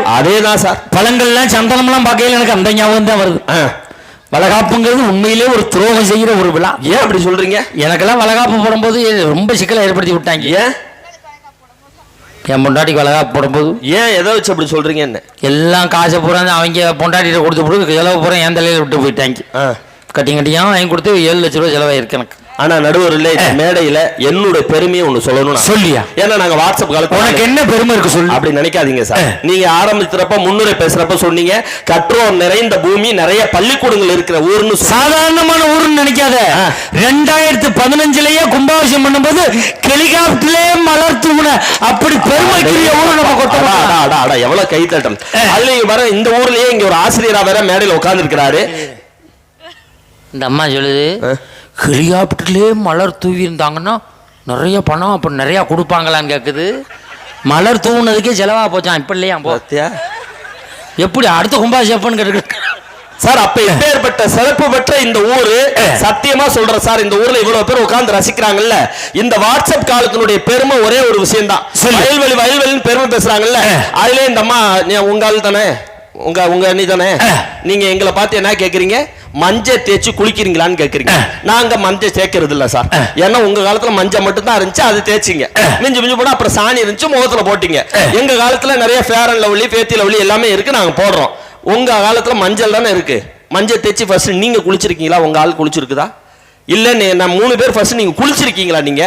பாரு. அதேதான் சார். பழங்கள்லாம் சந்தனம்லாம் பார்க்கையில எனக்கு அந்த ஞாபகம் தான் வருது. வளகாப்புங்கிறது உண்மையிலே ஒரு துரோகம் செய்கிற ஒரு விழா. ஏன் அப்படி சொல்றீங்க? எனக்கெல்லாம் வளகாப்பு போடும்போது ரொம்ப சிக்கலை ஏற்படுத்தி விட்டாங்க. ஏன்? என் பொண்டாட்டிக்கு வளகாப்பு போடும்போது ஏன் எதை வச்சு அப்படி சொல்றீங்க? என்ன எல்லாம் காசை பூரா அவங்க பொண்டாட்டிகிட்ட கொடுத்து போட்டு செலவு பூரா என் தலையில விட்டு போயிட்டாங்க. கட்டியும் வாங்கி கொடுத்து 7 லட்ச ரூபா செலவாயிருக்கு எனக்கு. ஆனா நடுவரில் மேடையில என்னோட பெருமையை ஒண்ணு சொல்லணும். சொல்லியா? ஏன்னா நாங்க வாட்ஸ்அப் காலத்துல உனக்கு என்ன பெருமை இருக்கு சொல்லு. அப்படி நினைக்காதீங்க சார். நீங்க ஆரம்பிக்கிறப்ப முன்னுரை பேசுறப்ப சொன்னீங்க கற்றோர் நிறைந்த பூமி, நிறைய பள்ளிக்கூடங்கள் இருக்கிற ஊர்னு. சாதாரணமான ஊர்னு நினைக்காத. 2015லயே கும்பாபிஷேகம் பண்ணும்போது ஹெலிகாப்டர்லே மலர் தூண அப்படி பெருமைக்குரிய ஊர் நம்ம கொட்டோம். எவ்வளவு கைத்தட்டம். அதுல வர இந்த ஊர்லயே இங்க ஒரு ஆசிரியரா வேற மேடையில உட்கார்ந்து இருக்கிறாரு. இந்த அம்மா சொல்லுது ஹெலிகாப்டர்லேயே மலர் தூவி இருந்தாங்கன்னா நிறைய பணம் அப்போ நிறையா கொடுப்பாங்களான்னு கேட்குது. மலர் தூவுனதுக்கே செலவாக போச்சான். இப்போ இல்லையா போத்தியா? எப்படி அடுத்த கும்பாபிஷேகம்னு கேட்டு சார். அப்ப எப்பேற்பட்ட சிறப்பு பெற்ற இந்த ஊரு. சத்தியமா சொல்ற சார், இந்த ஊர்ல இவ்வளவு பேர் உட்கார்ந்து ரசிக்கிறாங்கல்ல, இந்த வாட்ஸ்அப் காலத்தினுடைய பெருமை ஒரே ஒரு விஷயம் தான். வயல்வெளின்னு பெருமை பேசுறாங்கல்ல, அதுல இந்த அம்மா உங்க ஆள் தானே, உங்க அண்ணி தானே, நீங்க எங்களை பார்த்து என்ன கேக்குறீங்க, மஞ்சள் தேய்ச்சி குளிக்கிறீங்களான்னு கேக்குறீங்க. நாங்க மஞ்சள் தேய்க்கிறது இல்ல சார். ஏன்னா உங்க காலத்துல மஞ்சள் மட்டும் தான் இருந்துச்சு, அது தேய்ச்சிங்க. மிஞ்சு போனா அப்புறம் சாணி இருந்துச்சு, முகத்துல போட்டீங்க. எங்க காலத்துல நிறைய ஃபேர் அண்ட் லவ்லி, பேத்தி லவ்லி எல்லாமே இருக்கு, நாங்க போடுறோம். உங்க காலத்துல மஞ்சள் தானே இருக்கு. மஞ்சள் தேய்ச்சி ஃபர்ஸ்ட் நீங்க குளிச்சிருக்கீங்களா? உங்க ஆள் குளிச்சிருக்குதா? இல்ல நான் 3 பேர் ஃபர்ஸ்ட் நீங்க குளிச்சிருக்கீங்களா? நீங்க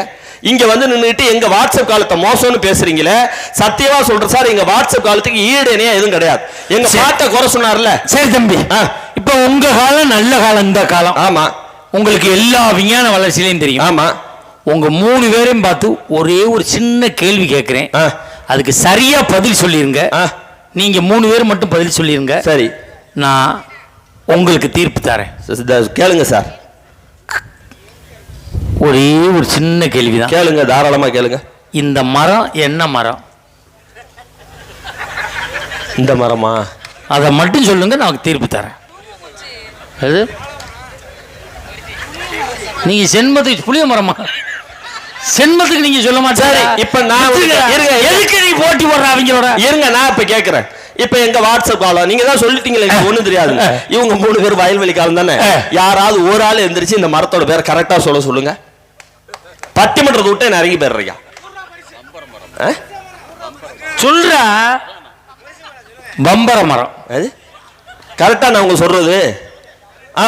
இங்க வந்து நின்றுட்டு எங்க வாட்ஸ்அப் காலத்தை மோசம்னு பேசுறீங்களே. சத்தியமா சொல்றேன் சார், எங்க வாட்ஸ்அப் காலத்துக்கு ஈடுனையா எதுவும் கிடையாது. எங்க பாட்ட குறை சொன்னார்ல. சரி தம்பி, இப்ப உங்க காலம் நல்ல காலம், இந்த காலம். ஆமா, உங்களுக்கு எல்லா விஞ்ஞான வளர்ச்சியிலையும் தெரியும். ஆமா. உங்க 3 பேரையும் பார்த்து ஒரே ஒரு சின்ன கேள்வி கேட்கிறேன், அதுக்கு சரியா பதில் சொல்லிருங்க. நீங்க 3 பேர் மட்டும் பதில் சொல்லிருங்க. சரி, நான் உங்களுக்கு தீர்ப்பு தரேன். கேளுங்க சார். ஒரே ஒரு சின்ன கேள்விதான். கேளுங்க, தாராளமா கேளுங்க. இந்த மரம் என்ன மரம்? இந்த மரமா? அதை மட்டும் சொல்லுங்க, நான் தீர்ப்பு தரேன். அது நீங்க செண்பத்துக்கு புளிய மரமா? செண்பத்துக்கு நீங்க சொல்ல மாட்டாரு. இப்ப நான் எதுக்கு நீ போட்டி போடுற அவங்களோட? இருங்க, நான் இப்ப கேக்குறேன். இப்ப எங்க வாட்ஸ்அப் காலம் நீங்க தான் சொல்லிட்டீங்களே, ஒண்ணும் தெரியாது. இவங்க 3 பேர் வயல்வெளி காலம் தானே. யாராவது ஒரு ஆள் எந்திரிச்சு இந்த மரத்தோட பேரை கரெக்டா சொல்லுங்க. பட்டிமன்றத்தை விட்டு நான் இறங்கி போயிடுறீங்க. சொல்ற பம்பர மரம் அது கரெக்டா நான் உங்க சொல்றது.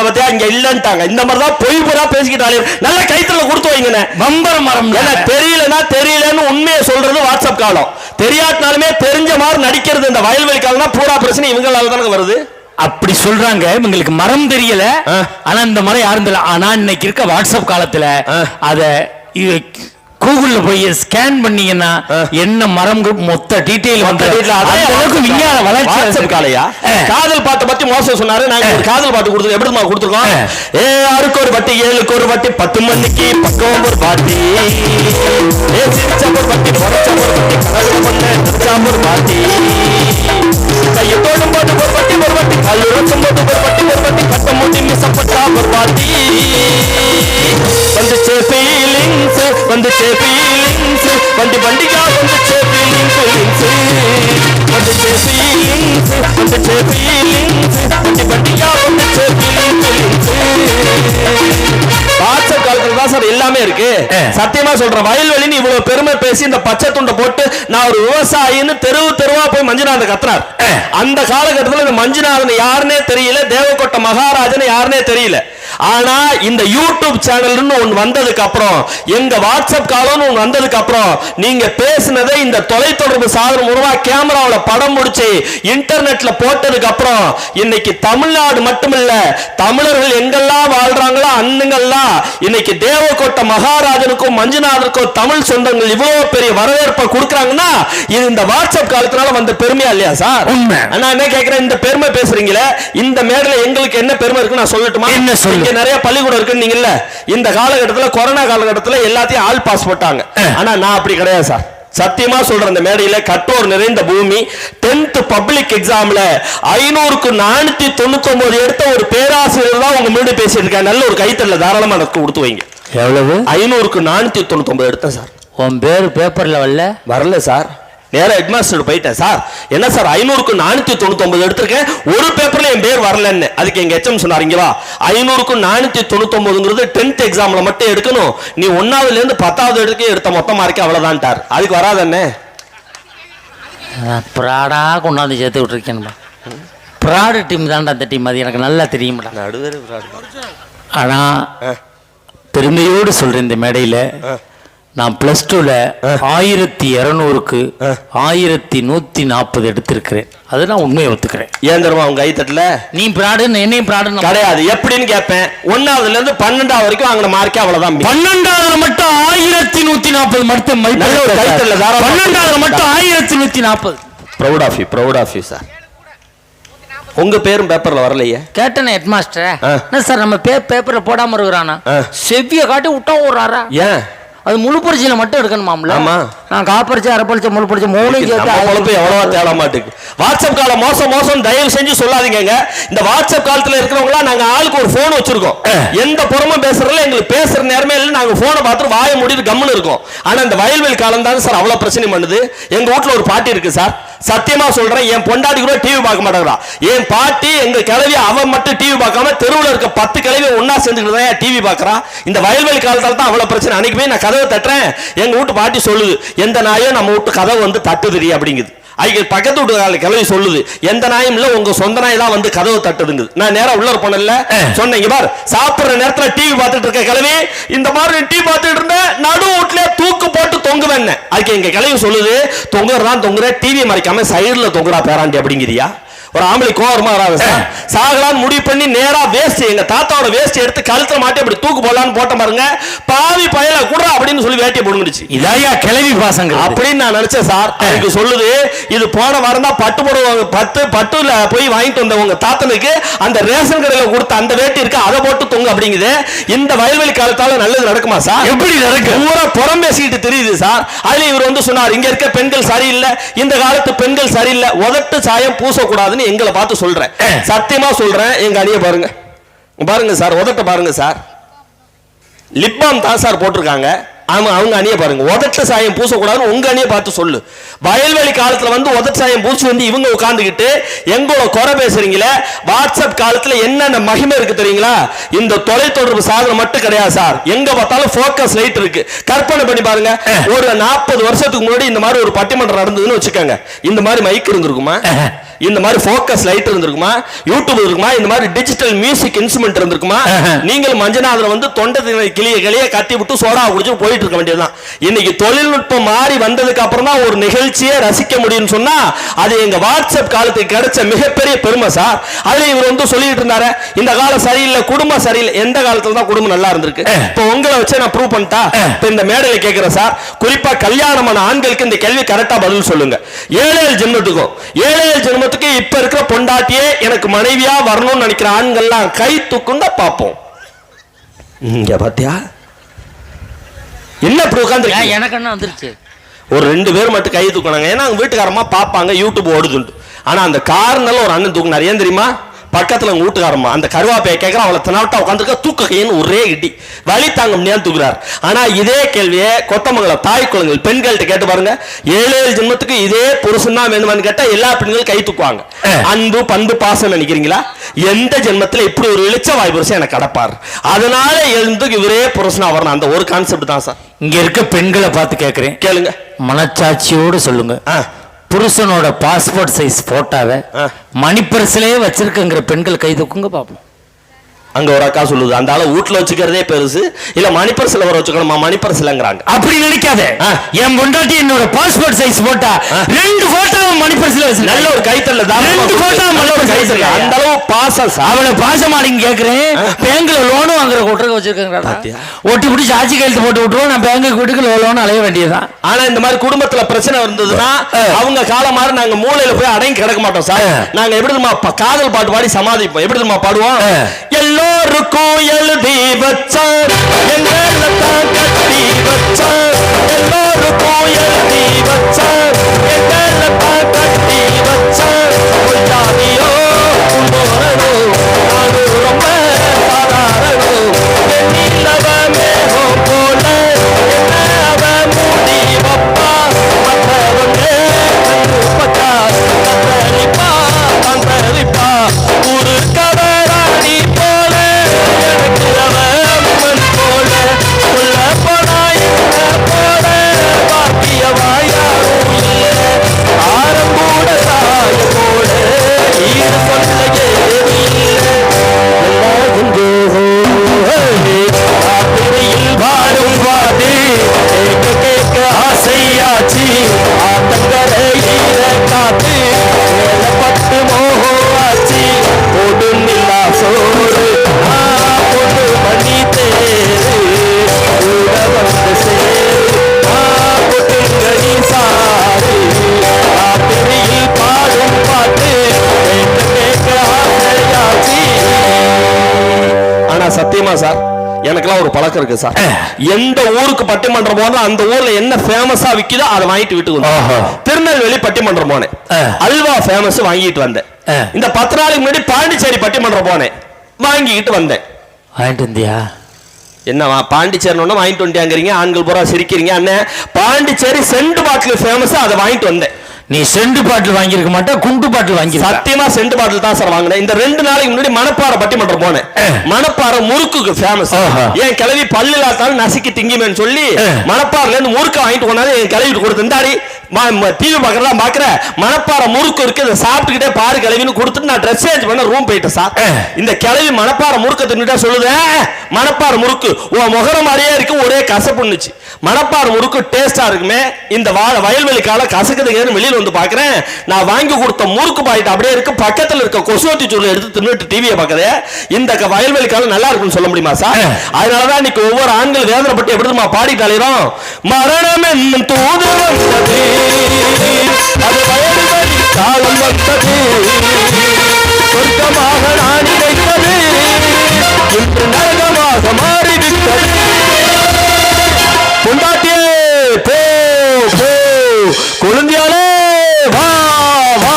பத்தியா இங்க இல்லன்ட்டாங்க. இந்த மாதிரி தான் பொய் பொறா பேசிக்கிட்டாலே நல்ல கைத்துல கொடுத்து வைங்க. பம்பர மரம் தெரியலன்னு உண்மையை சொல்றது வாட்ஸ்அப் காலம். தெரியாட்டினாலுமே தெரிஞ்ச மாதிரி நடிக்கிறது இந்த வயல்வெளி காலம். பூரா பிரச்சனை இவங்களால தானே வருது. அப்படி சொல்றாங்க. இவங்களுக்கு மரம் தெரியல, ஆனா இந்த மரம் யாரும் தெரியல. ஆனா இன்னைக்கு இருக்க வாட்ஸ்அப் காலத்துல அத கூகுள்ல போய் ஸ்கேன் பண்ணீங்கன்னா என்ன மரம் மொத்த டீடைல் வந்து விஞ்ஞான வளர்ச்சி. காதல் பாட்டை பத்தி மோசம் சொன்னாரு. நாங்க ஒரு காதல் பாட்டு கொடுத்து எப்படி கொடுத்துருக்கோம். 6க்கு ஒரு பட்டி 7க்கு ஒரு பட்டி 10 மணிக்கு பக்கம் ஒரு பாட்டி ஒரு பட்டி ஒரு பாட்டி கையத்தோடும் போட்டு ஒரு பட்டி ஒரு பட்டி கல்லுறக்கும் போது ஒரு பட்டி ஒரு பட்டி கட்ட மூட்டி மிசப்பட்டா ஒரு பாட்டி வந்துச்சே ஃபீலிங்ஸ் வந்துச்சே ஃபீலிங்ஸ் வண்டி வண்டியா வந்துச்சே ஃபீலிங்ஸ் வந்துச்சே ஃபீலிங்ஸ் வந்துச்சே ஃபீலிங்ஸ் வண்டி வண்டியா வந்துச்சே ஃபீலிங்ஸ். வாட்ஸ்அப் காலத்துல தான் சார் எல்லாமே இருக்கு. சத்தியமா சொல்றேன், வயல்வெளின்னு இவ்வளவு பெருமை பேசி இந்த பச்சை துண்டை போட்டு நான் ஒரு விவசாயின்னு தெருவா போய் மஞ்சுநாதன் கத்துறார். அந்த காலகட்டத்தில் இந்த மஞ்சுநாதன் யாருன்னே தெரியல, தேவக்கோட்டை மகாராஜன் யாருன்னே தெரியல. ஆனா இந்த யூடியூப் சேனல்னு ஒன்று வந்ததுக்கு அப்புறம், எங்க வாட்ஸ்அப் காலம்னு ஒன்று வந்ததுக்கு அப்புறம், நீங்க பேசினதை இந்த தொலைத்தொடர்பு சாதனம் மூலமா கேமராவில் படம் முடிச்சு இன்டர்நெட்ல போட்டதுக்கு அப்புறம் இன்னைக்கு தமிழ்நாடு மட்டுமில்ல, தமிழர்கள் எங்கெல்லாம் வாழ்றாங்களோ அன்னுங்கெல்லாம் இன்னைக்கு தேவக்கோட்டை மகாராஜனுக்கும் மஞ்சுநாதனுக்கும் தமிழ் சொந்தங்கள் இவ்வளவு பெரிய வரவேற்பை கொடுக்கறாங்கன்னா இது இந்த வாட்ஸ்அப் காலத்தினால வந்த பெருமையா இல்லையா சார்? உண்மை. நான் என்ன கேட்கிறேன், இந்த பெருமை பேசுறீங்களே, இந்த மேடையில எங்களுக்கு என்ன பெருமை இருக்கு நான் சொல்லட்டுமா? என்ன சொல்லுங்க. இங்க நிறைய பள்ளிக்கூடம் இருக்குன்னீங்கல்ல, இந்த காலகட்டத்தில் கொரோனா காலகட்டத்தில் எல்லாத்தையும் ஆல் பாஸ் போட்டாங்க. ஆனா நான் அப்படி கிடையாது சார். சத்தியமா சொல்றேன், இந்த மேடையில கட்டோர் நிறைந்த பூமி 10th பப்ளிக் எக்ஸாம்ல 500க்கு 499 எடுத்த ஒரு பேராசிரியர் தான் உங்க முன்னாடி பேசிட்டு இருக்காங்க. நல்ல ஒரு கைத்தல்ல தாராளமா எனக்கு கொடுத்து வைங்க. எவ்வளவு? 500க்கு 499 எடுத்தேன் சார். உன் பேரு பேப்பர்ல வரல சார். நேரா ஹெட்மாஸ்டர் போயிட்டேன். சார் என்ன சார் 500க்கு 499 எடுத்திருக்கேன், ஒரு பேப்பர்ல என் பேர் வரலன்னு. அதுக்கு எங்க எச்எம் சொன்னார், இங்க வா, 500க்கு 499ங்கிறது 10th எக்ஸாம்ல மட்டும் எடுக்கணும், நீ 1வது இருந்து 10வது எடுத்த மொத்த மார்க்கே அவ்வளவுதான்ட்டார். அதுக்கு வராதண்ணே. ப்ராடா கொண்டாந்து சேர்த்து விட்டுருக்கேன்பா. ப்ராடு டீம் தான்டா அந்த டீம், அது எனக்கு நல்லா தெரியும்டா. நடுவே ஆனால் பெருமையோடு சொல்கிறேன் இந்த மேடையில், நான் ப்ளஸ் டூவில் 1200க்கு 1140 எடுத்திருக்கிறேன். அது நான் உண்மையை ஒத்துக்கிறேன். ஏன் தருமா உங்க கைத்தட்டல நீ ப்ராடுன்னு என்னையும் ப்ராடுன்னு கிடையாது. எப்படின்னு கேட்பேன், 1வதுல இருந்து 12வது வரைக்கும் வாங்கின மார்க்கே அவ்வளவுதான். 12வது மட்டும் 1140 மட்டும். 12வது மட்டும் 1140. Proud of you sir. உங்க பேரும் பேப்பர்ல வரலையே. கேட்டேன் ஹெட் மாஸ்டர், என்ன சார் நம்ம பேப்பர்ல போடாம இருக்கிறானா, செவ்விய காட்டி விட்டா ஓடுறாரா? ஏன் அது முழு பரிச்சையில மட்டும் எடுக்கணுமாம்ல? ஆமா, நான் காப்பரிச்சை அரைப்பரிச்சை முழு பரிச்சை மூளையும் சேர்த்து எவ்வளவா தேட மாட்டேங்குது. வாட்ஸ்அப் கால மோசம் தயவு செஞ்சு சொல்லாதீங்க. இந்த வாட்ஸ்அப் காலத்துல இருக்கிறவங்களா நாங்க ஆளுக்கு ஒரு போன் வச்சிருக்கோம். எந்த புறமும் பேசுறதுல எங்களுக்கு பேசுற நேரமே இல்லை. நாங்க போனை பார்த்து வாய முடிவு கம்முன்னு இருக்கும். ஆனா இந்த வயல்வெளி காலம் தான் சார் அவ்வளவு பிரச்சனை பண்ணுது. எங்க வீட்டுல ஒரு பாட்டி இருக்கு சார், சத்தியமா சொல்றேன், என் பொண்டாட்டி கூட டிவி பார்க்க மாட்டேங்கிறா. என் பாட்டி எங்க கிளவி அவன் மட்டும் டிவி பார்க்காம தெருவில் இருக்க 10 கிளவி ஒன்னா சேர்ந்துக்கிட்டு தான் டிவி பார்க்கறா. இந்த வயல்வெளி காலத்தால தான் அவ்வளவு பிரச்சனை. அன்னைக்கு போய் நான் கதவை தட்டுறேன், எங்க வீட்டு பாட்டி சொல்லுது, எந்த நாயோ நம்ம வீட்டு கதவை வந்து தட்டுதுரி அப்படிங்குது. அதுக்கு பக்கத்து வீட்டு கிளவி சொல்லுது, எந்த நாயும் இல்ல உங்க சொந்த நாய் தான் வந்து கதவு தட்டுதுங்குது. நான் நேரா உள்ள போனல சொன்னேன், பார் சாப்பிடுற நேரத்துல டிவி பார்த்துட்டு இருக்க கிளவி, இந்த மாதிரி டிவி பார்த்துட்டு இருந்த நடு வீட்டுல தூக்கு போட்டு தொங்குவேன். அதுக்கு எங்க கிளவி சொல்லுது, தொங்குறதான் தொங்குற, டிவி மறைக்காம சைடுல தொங்குறா பேராண்டி அப்படிங்கிறியா? ஒரு ஆம்பளை கோவமா வராது சார். சாகலான்னு முடிவு பண்ணி நேரா வேஸ்ட், எங்க தாத்தாவோட வேஸ்ட் எடுத்து கழுத்துல மாட்டி அப்படி தூக்கு போடலான்னு போட்ட பாருங்க, பாவி பயல கூட அப்படின்னு சொல்லி வேட்டியை போடுச்சு. இதாயா கிளவி பாசங்க அப்படின்னு நான் நினைச்சேன் சார். அதுக்கு சொல்லுது, இது போன வாரம் தான் பட்டு போடுவாங்க, பட்டுல போய் வாங்கிட்டு வந்த உங்க தாத்தனுக்கு அந்த ரேஷன் கடையில கொடுத்த அந்த வேட்டி இருக்கு, அதை போட்டு தொங்கு அப்படிங்குது. இந்த வயல்வெளி காலத்தால நல்லது நடக்குமா சார்? எப்படி நடக்கும்? பூரா புறம் பேசிக்கிட்டு தெரியுது சார். அதுல இவர் வந்து சொன்னார், இங்க இருக்க பெண்கள் சரியில்லை, இந்த காலத்து பெண்கள் சரியில்லை, உதட்டு சாயம் பூசக்கூடாதுன்னு எங்களை பார்த்து சொல்றேன். சத்தியமா சொல்றேன், எங்க அணிய பாருங்க சார், உதட்ட பாருங்க சார், லிப்பாம் தான் சார் போட்டிருக்காங்க. அவங்க அணிய பாருங்க, உதட்ட சாயம் பூசக்கூடாதுன்னு உங்க அணிய பார்த்து சொல்லு. வயல்வெளி காலத்துல வந்து உதட்ட சாயம் பூசி வந்து இவங்க உட்கார்ந்துகிட்டு எங்களோட குறை பேசுறீங்களே. வாட்ஸ்அப் காலத்துல என்னென்ன மகிமை இருக்கு தெரியுங்களா? இந்த தொலைத்தொடர்பு சாதனம் மட்டும் கிடையாது சார், எங்க பார்த்தாலும் போக்கஸ் லைட் இருக்கு. கற்பனை பண்ணி பாருங்க, ஒரு 40 வருஷத்துக்கு முன்னாடி இந்த மாதிரி ஒரு பட்டிமன்றம் நடந்ததுன்னு வச்சுக்கோங்க, இந்த மாதிரி மைக் இருந்திருக்குமா, இந்த மாதிரி போக்கஸ் லைட் இருந்திருக்குமா, யூடியூப் இருக்குமா, இந்த மாதிரி டிஜிட்டல் மியூசிக் இன்ஸ்ட்ருமெண்ட் இருந்திருக்குமா? நீங்கள் மஞ்சநாதன் வந்து தொண்டை கிளிய கட்டி விட்டு சோடா குடிச்சு போயிட்டு இருக்க வேண்டியதுதான். இன்னைக்கு தொழில்நுட்பம் மாறி வந்ததுக்கு அப்புறம் தான் ஒரு நிகழ்ச்சியை ரசிக்க முடியும்னு சொன்னா அது எங்க வாட்ஸ்அப் காலத்துக்கு கிடைச்ச மிகப்பெரிய பெருமை சார். அதுல இவர் வந்து சொல்லிட்டு இருந்தாரு, இந்த காலம் சரியில்லை, குடும்பம் சரியில்லை. எந்த காலத்துல தான் குடும்பம் நல்லா இருந்திருக்கு? இப்போ உங்களை வச்சு நான் ப்ரூவ் பண்ணிட்டா, இப்ப இந்த மேடையில கேட்கிறேன் சார், குறிப்பா கல்யாணமான ஆண்களுக்கு இந்த கேள்வி கரெக்டா பதில் சொல்லுங்க. 7 ஜென்மத்துக்கும் 7 ஜென்மத்துக்கு இப்ப இருக்கிற பொண்டாட்டியே எனக்கு மனைவியா வரணும்னு நினைக்கிற ஆண்கள்லாம் கை தூக்குங்க பாப்போம். இங்க பாத்தியா என்ன உட்கார்ந்து எனக்கு என்ன வந்துருச்சு? ஒரு 2 பேர் மட்டும் கை தூக்கினாங்க, ஏன்னா அவங்க வீட்டுக்காரமா பார்ப்பாங்க யூடியூப் ஓடுதுண்டு. ஆனா அந்த காரணம் ஒரு அண்ணன் தூக்குனார். ஏன் தெரியுமா? பக்கத்துல வீட்டுக்காரமா அந்த கருவாப்பையை கேட்கற அவளை தனாவட்டா உட்காந்துருக்க தூக்க கைன்னு ஒரே இடி வலி தாங்க முடியாது தூக்குறார். ஆனா இதே கேள்வியை கொத்தமங்கலம் தாய் குழந்தைகள் பெண்கள்கிட்ட கேட்டு பாருங்க, 7 ஜென்மத்துக்கு இதே புருஷன் தான் வேணுமான்னு கேட்டா எல்லா பெண்களும் கை தூக்குவாங்க. அன்பு பண்பு பாசம் நினைக்கிறீங்களா? எந்த ஜென்மத்துல இப்படி ஒரு இளிச்ச வாய் புருஷன் எனக்கு அடப்பார், அதனால எழுந்து இவரே புருஷனா வரணும். அந்த ஒரு கான்செப்ட் தான் சார். இங்க இருக்க பெண்களை பார்த்து கேட்கிறேன், கேளுங்க, மனச்சாட்சியோடு சொல்லுங்க, புருஷனோட பாஸ்போர்ட் சைஸ் போட்டாவை மணிப்பரிசிலே வச்சிருக்கங்கிற பெண்கள் கை தூக்குங்க பாப்போம். அங்க ஒரு அக்கா சொல்லுது, அந்த ஆளை வீட்டுல வச்சுக்கிறதே பெருசு, இல்ல மணிப்பரிசில வர வச்சுக்கணுமா, மணிப்பரிசிலங்கிறாங்க. அப்படி நினைக்காத, என் பொண்டாட்டி என்னோட பாஸ்போர்ட் சைஸ் போட்டா 2 போட்டோவும் மணிப்பரிசில வச்சு நல்ல ஒரு கைத்தல்ல 2 போட்டோவும் மணிப்பரிசில கைத்தல்ல. அந்த அளவு பாசம். அவளை பாசமாடிங்க கேட்கிறேன். பேங்க்ல லோனும் வாங்குற கொட்டுறக்க வச்சிருக்காங்க, ஒட்டி பிடிச்சி ஆட்சி கையெழுத்து போட்டு விட்டுருவோம், நான் பேங்க்கு வீட்டுக்கு லோன் அலைய வேண்டியதுதான். ஆனா இந்த மாதிரி குடும்பத்துல பிரச்சனை இருந்ததுன்னா அவங்க காலம் மாதிரி நாங்க மூலையில போய் அடங்கி கிடக்க மாட்டோம் சார். நாங்க எப்படி காதல் பாட்டு பாடி சமாளிப்போம். எப்படி பாடுவோம்? எல்லோருக்கும் எழுதி வச்சார், எங்களை தான் கட்டி வச்சார், எல்லோருக்கும் எழுதி வச்சார், எங்களை தான் கட்டி வச்சார், ஜாதியோ போறனோ அது ரொம்ப சாதாரணோ, நிலவமே போல என்ன அவ மூடி வப்பா மற்றவங்க தெரியுமா சார், எனக்கெல்லாம் ஒரு பழக்கம் இருக்கு சார். எந்த ஊருக்கு பட்டிமன்றம் போனா அந்த ஊர்ல என்ன ஃபேமஸா விக்குதோ அதை வாங்கிட்டு வீட்டுக்கு வந்தேன். திருநெல்வேலி பட்டிமன்றம் போனேன், அல்வா ஃபேமஸ் வாங்கிட்டு வந்தேன். இந்த 10 நாளைக்கு முன்னாடி பாண்டிச்சேரி பட்டிமன்றம் போனேன், வாங்கிட்டு வந்தேன். வாங்கிட்டு வந்தியா? என்னவா பாண்டிச்சேரி வாங்கிட்டு வந்துட்டாங்கிறீங்க, ஆண்கள் பூரா சிரிக்கிறீங்க. அண்ணன் பாண்டிச்சேரி செண்டு பாட்டில் ஃபேமஸ், அதை வாங்கிட்டு வந்தேன். நீ செண்டு பாட்டில் வாங்கியிருக்க மாட்டே, குண்டு பாட்டில் வாங்கி. சத்தியமா செண்டு பாட்டில் தான் சார் வாங்கினேன். இந்த 2 நாளைக்கு முன்னாடி மணப்பாறை பட்டிமன்றம் போனேன். மணப்பாறை முறுக்குக்கு ஃபேமஸ். என் கிளவி பல்லுலாத்தாலும் நசுக்கி திங்கிமேன்னு சொல்லி மணப்பாறைல இருந்து முறுக்க வாங்கிட்டு போனாலும் என் கிளவிட்டு கொடுத்து, இந்தாடி டிவி பாக்குறதா பாக்குற மணப்பாறை முறுக்கு இருக்கு, இதை சாப்பிட்டுக்கிட்டே பாரு கிளவின்னு கொடுத்துட்டு நான் ட்ரெஸ் சேஞ்ச் பண்ண ரூம் போயிட்டேன் சார். இந்த கிளவி மணப்பாறை முறுக்க தின்னுட்டா சொல்லுது, மணப்பாறை முறுக்கு உன் முகரம் மாதிரியே இருக்கு, ஒரே கசப்புன்னுச்சு. மணப்பாறை முறுக்கு டேஸ்டா இருக்குமே, இந்த வயல்வெளி கால கசக்குதுங்கன்னு வெளியில வந்து பாக்குறேன். நான் வாங்கி கொடுத்த முறுக்கு பாயிட்டு அப்படியே இருக்கு, பக்கத்துல இருக்க கொசுவத்தி சூழல் எடுத்து தின்னுட்டு டிவியை பாக்குது. இந்த வயல்வெளி காலம் நல்லா இருக்குன்னு சொல்ல முடியுமா சார்? அதனாலதான் இன்னைக்கு ஒவ்வொரு ஆண்கள் வேதனைப்பட்டு எப்படிமா பாடிட்டு அலையிறோம். மரணம் என்னும் தூது வந்தது, அது வயல்வெளி காலம் வந்தது, சொர்க்கமாக நான் நினைத்தது இன்று நரகமாக மாறிவிட்டது. பொண்டாட்டியே போ போ, குழந்தையாலே வா வா.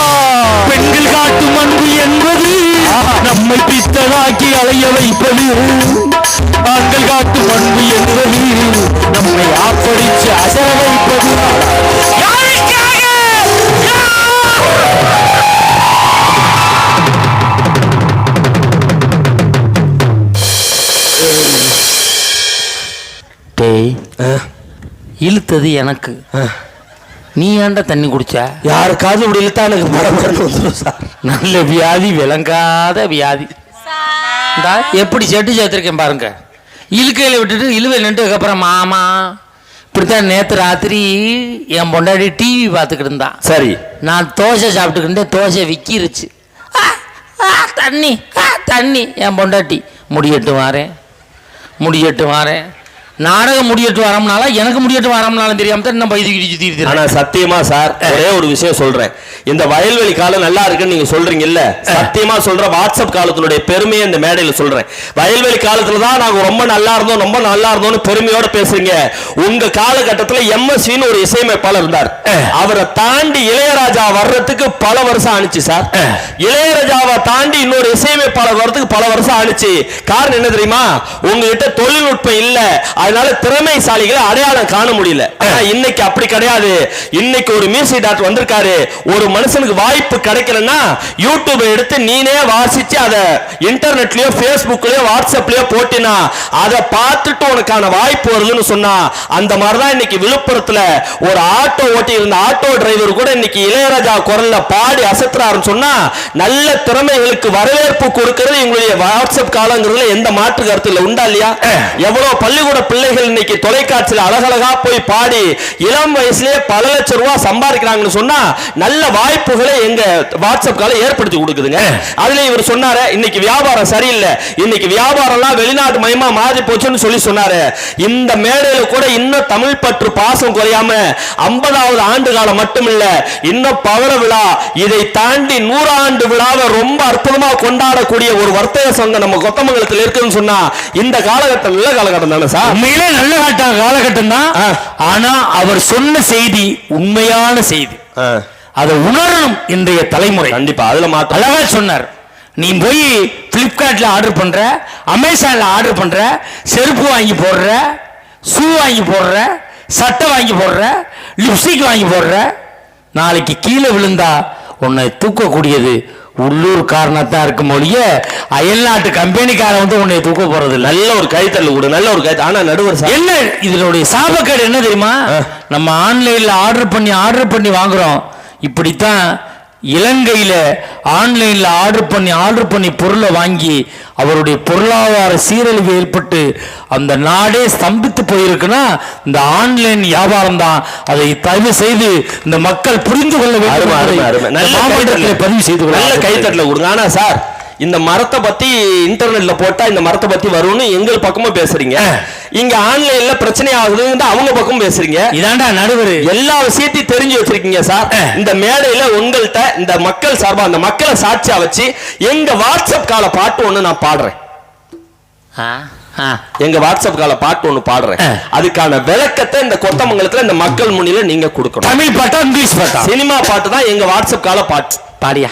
பெண்கள் காட்டும் அன்பு என்பது நம்மை பித்தனாக்கி அலைய வைப்பது, ஆண்கள் காட்டும் அன்பு என்பது நம்மை ஆப்படிச்சு அசர வைப்பது. இழுத்தது எனக்கு, நீ ஏன்டா தண்ணி குடிச்ச? யாருக்காவது இப்படி இழுத்தா எனக்கு மரம் சார். நல்ல வியாதி, விளங்காத வியாதி. எப்படி செட்டு சேர்த்திருக்கேன் பாருங்க. இழுக்கையில விட்டுட்டு இழுவை நின்றுக்கு அப்புறம் மாமா இப்படித்தான். நேற்று ராத்திரி என் பொண்டாடி டிவி பார்த்துக்கிட்டு இருந்தான். சரி, நான் தோசை சாப்பிட்டுக்கிட்டே தோசை விக்கிருச்சு. தண்ணி தண்ணி. என் பொண்டாட்டி முடியட்டு வாரேன் நாடகம் முடியட்டு வரம்னால எனக்கு முடியட்டு வரம்னாலும் தெரியாம தான் நம்ம இது. ஆனா சத்தியமா சார் ஒரே ஒரு விஷயம் சொல்றேன், இந்த வயல்வெளி காலம் நல்லா இருக்குன்னு நீங்க சொல்றீங்கல்ல, சத்தியமா சொல்ற வாட்ஸ்அப் காலத்தினுடைய பெருமையை இந்த மேடையில சொல்றேன். வயல்வெளி காலத்துல தான் நாங்க ரொம்ப நல்லா இருந்தோம்னு பெருமையோட பேசுறீங்க. உங்க காலகட்டத்துல எம்எஸ்வின்னு ஒரு இசையமைப்பாளர் இருந்தார். அவரை தாண்டி இளையராஜா வர்றதுக்கு பல வருஷம் ஆனிச்சு சார். இளையராஜாவை தாண்டி இன்னொரு இசையமைப்பாளர் வர்றதுக்கு பல வருஷம் ஆனிச்சு. காரணம் என்ன தெரியுமா? உங்ககிட்ட தொழில்நுட்பம் இல்ல, அதனால திறமைசாலிகளை அடையாளம் காண முடியல. இன்னைக்கு அப்படி கிடையாது. இன்னைக்கு ஒரு மியூசிக் டாக்டர் வந்திருக்காரு. ஒரு மனுஷனுக்கு வாய்ப்பு கிடைக்கலன்னா யூடியூப் எடுத்து நீனே வாசிச்சு அதை இன்டர்நெட்லயோ பேஸ்புக்லயோ வாட்ஸ்அப்லயோ போட்டினா அதை பார்த்துட்டு உனக்கான வாய்ப்பு வருதுன்னு சொன்னா, அந்த மாதிரிதான் இன்னைக்கு விழுப்புரத்துல ஒரு ஆட்டோ ஓட்டி இருந்த ஆட்டோ டிரைவர் கூட இன்னைக்கு இளையராஜா குரல்ல பாடி அசத்துறாருன்னு சொன்னா, நல்ல திறமைகளுக்கு வரவேற்பு கொடுக்கிறது எங்களுடைய வாட்ஸ்அப் காலங்கிறதுல எந்த மாற்று கருத்து இல்லை. உண்டா இல்லையா? எவ்வளவு பள்ளிக்கூட பிள்ளைகள் இன்னைக்கு தொலைக்காட்சியில் அழகழகா போய் பாடி இளம் வயசுலயே பல லட்சம் ரூபாய் சம்பாதிக்கிறாங்கன்னு சொன்னா, நல்ல வாய்ப்புகளை எங்க வாட்ஸ்அப் கால ஏற்படுத்தி கொடுக்குதுங்க. அதுல இவர் சொன்னாரு, இன்னைக்கு வியாபாரம் சரியில்லை, இன்னைக்கு வியாபாரம் எல்லாம் வெளிநாட்டு மயமா மாறி போச்சுன்னு சொல்லி சொன்னாரு. இந்த மேடையில கூட இன்னும் தமிழ் பற்று பாசம் குறையாம 50வது ஆண்டு காலம் மட்டும் இல்ல, இன்னும் பவள விழா, இதை தாண்டி 100 ஆண்டு விழாவை ரொம்ப அற்புதமா கொண்டாடக்கூடிய ஒரு வர்த்தக சங்கம் நம்ம கொத்தமங்கலத்தில் இருக்குன்னு சொன்னா, இந்த காலகட்டம் நல்ல காலகட்டம் தானே சார்? உண்மையிலே நல்ல காலகட்டம் தான். ஆனா அவர் சொன்ன செய்தி உண்மையான செய்தி, அதை உணரணும் இன்றைய தலைமுறை. கண்டிப்பா அதுல மாற்றம். அழகா சொன்னார். நீ போய் பிளிப்கார்ட்ல ஆர்டர் பண்ற, அமேசான்ல ஆர்டர் பண்ற, செருப்பு வாங்கி போடுற, ஷூ வாங்கி போடுற, சட்டை வாங்கி போடுற, லிப்ஸ்டிக் வாங்கி போடுற, நாளைக்கு கீழே விழுந்தா உன்னை தூக்கக்கூடியது உள்ளூர் காரணத்தான் இருக்கும் மொழிய அயல்நாட்டு கம்பெனிக்கார வந்து உன்னை தூக்க போறது. நல்ல ஒரு கைத்தல் கூட, நல்ல ஒரு கைத்தல். ஆனா நடுவர் என்ன இதனுடைய சாபக்கேடு என்ன தெரியுமா? நம்ம ஆன்லைன்ல ஆர்டர் பண்ணி வாங்குறோம். இப்படித்தான் இலங்கையில ஆன்லைன்ல ஆர்டர் பண்ணி பொருளை வாங்கி அவருடைய பொருளாதார சீரழிவு ஏற்பட்டு அந்த நாடே ஸ்தம்பித்து போயிருக்குன்னா இந்த ஆன்லைன் வியாபாரம் தான். அதை தயவு செய்து இந்த மக்கள் புரிந்து கொள்ள வேண்டும். பதிவு செய்து நல்ல கைத்தட்டல கொடுங்க. ஆனா சார், இந்த மரத்தை பத்தி இன்டர்நெட்ல போட்டா இந்த மரத்தை பத்தி வரும்னு எங்கள் பக்கமும் பேசுறீங்க, இங்க ஆன்லைன்ல பிரச்சனை ஆகுதுன்னு அவங்க பக்கம் பேசுறீங்க. இதாண்டா நடுவர், எல்லா விஷயத்தையும் தெரிஞ்சு வச்சிருக்கீங்க சார். இந்த மேடையில உங்கள்கிட்ட இந்த மக்கள் சார்பா அந்த மக்களை சாட்சியா வச்சு எங்க வாட்ஸ்அப் கால பாட்டு ஒண்ணு நான் பாடுறேன். எங்க வாட்ஸ்அப் கால பாட்டு ஒண்ணு பாடுறேன், அதுக்கான விளக்கத்தை இந்த கொத்தமங்கலத்துல இந்த மக்கள் முன்னில நீங்க கொடுக்கணும். தமிழ் பாட்டா இங்கிலீஷ் பாட்டா? சினிமா பாட்டு தான் எங்க வாட்ஸ்அப் கால பாட்டு. பாடியா?